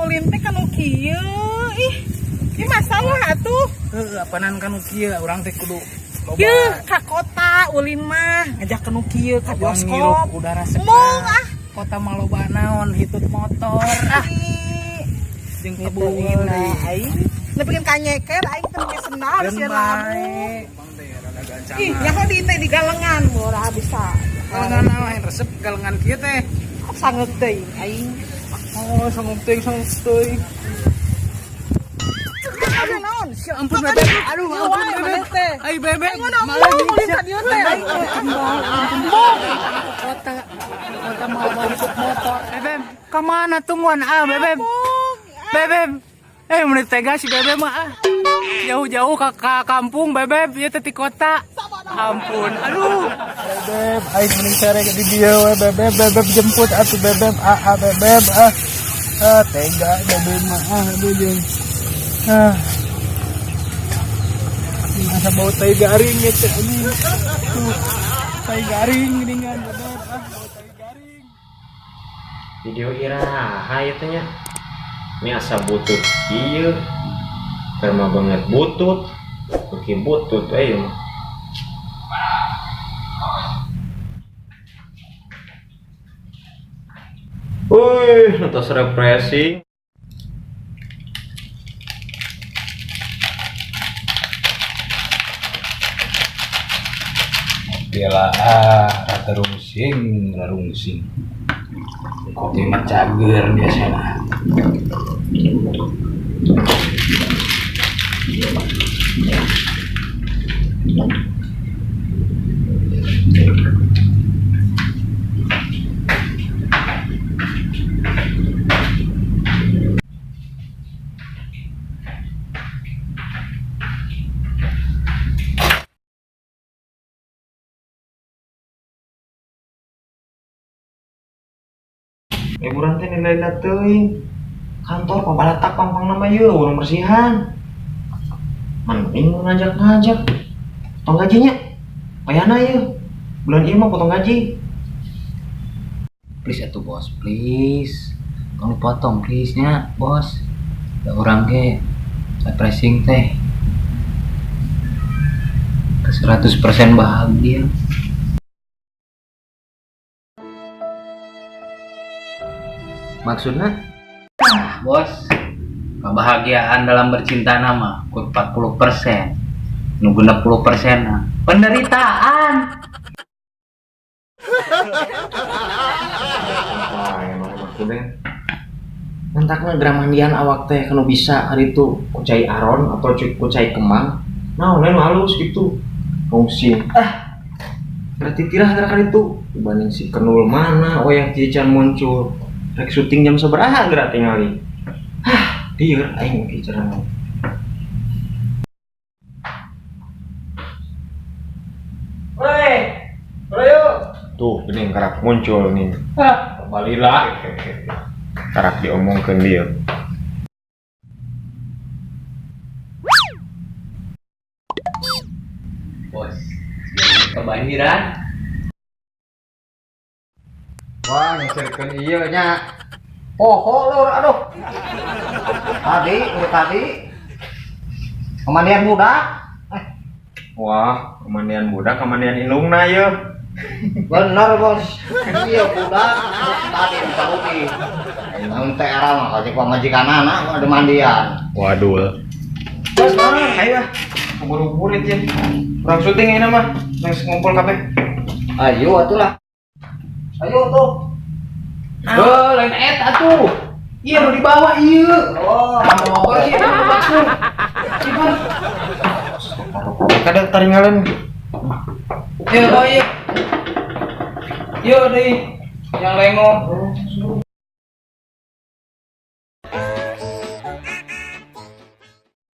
ulin teh kanu kieu. Ih masalah atuh. Apanan kanu kieu urang teh kudu loba. Kieu ka kota ulin mah ngajak kanu kieu ka bioskop. Ngirup udara segar. Mung ah. Kota mah loba naon hitut motor. Jeung kebun aing. Nepikin kanyeker aing teh ge sendal sia lamu. Ih, nyaho di teh di galengan murah bisa. Galengan lain resep galengan kieu teh. Sanget teuing aing. Oh, sanggup teuing. Aduh naon? Ya ampun bebek. Aduh, ampun bebek. Ai bebek. Malah ulin ka dieu teh. Kota mau balik motor. Bebek, ka mana tungguan bebek? Bebek. Menit tega si bebek mah jauh-jauh ke kampung bebek ieu teh ti kota. Ampun. Aduh. Bebek, aing mending sare di dieu we bebek jemput atuh bebek. Bebek. Tega bebek mah aduh jeung. Masa bau tai garing ya teh anjing. Tai garing geuningan bebek bau tai garing. Video iraha ieu teh nya. Ini asa butut ieu. Karena banget butut. Oke butut ayo. Wih, atas refreshing. Bila rarungsing. Kopi mah cager biasana. Liburan teh nilai teuing. Kantor pabalatak pampang nama yeuh urang bersihan. Mending ngajak. Potong gajinya. Payana yeuh. Bulan ieu mah potong gaji. Please atuh bos, please. Kalau potong please nya, bos. Da urang ge refreshing teh. 100% bahagia. Maksudnya? Bos, kebahagiaan dalam bercinta nama kut 40%, nunggu 60% penderitaan. Emang maksudnya mentakna gramandian awak teh kanu bisa hari itu kucai aron atau kucai kemang naon lain halus gitu fungsi berarti tirah gerakan itu dibanding si kenul mana yang cican muncul rek syuting jam sabaraha geura tingali dieu aing ge carana tuh gini karak muncul nih balilah karak diomongkeun dia Bos, kebanjiran. Wah, nyeselkeun ieu nya. Lur, aduh. Tadi. Kemandian budak. wah kemandian budak kemandian indungna ye Bener, Bos. Iya budak. Tadi Parudi. Namun teh era mah kajek pamajikanana ada mandian. waduh bos mana ayo buru-buru ya kurang syuting ini mah nges ngumpul kabeh Ayo atulah. Ayo tuh. Lain eta tuh. Iya nu di bawah ieu. Oh, Apa sih itu maksud? kadang taringalan Iya, iya. Iya deh. Yang lengo.